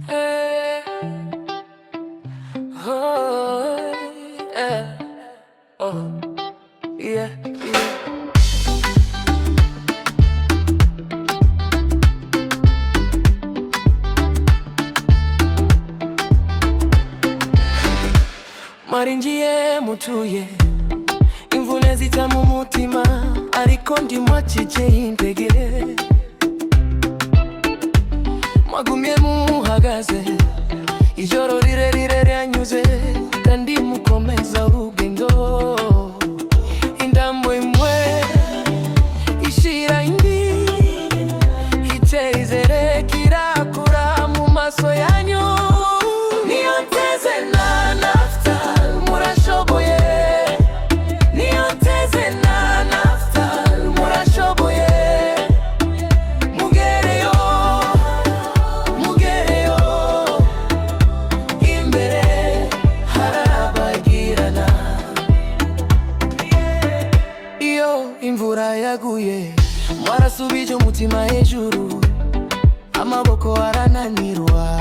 Hey. Oh, yeah. Oh, yeah, yeah. Maringiye mutuye imvune zita mu mutima ariko ndi mwakije integere mwagumye muhagaze ijoro rirerire ryanyuze kandi mukomeza urugendo indambo imwe ishira indi itezere kirakura mu maso yanyu niyo nteze na nafta murashoboye niyo nteze na nafta murashoboye mugereyo mugereyo imbere harabagirana iyo imvura yaguye mwarasubije umutima hejuru amaboko arananirwa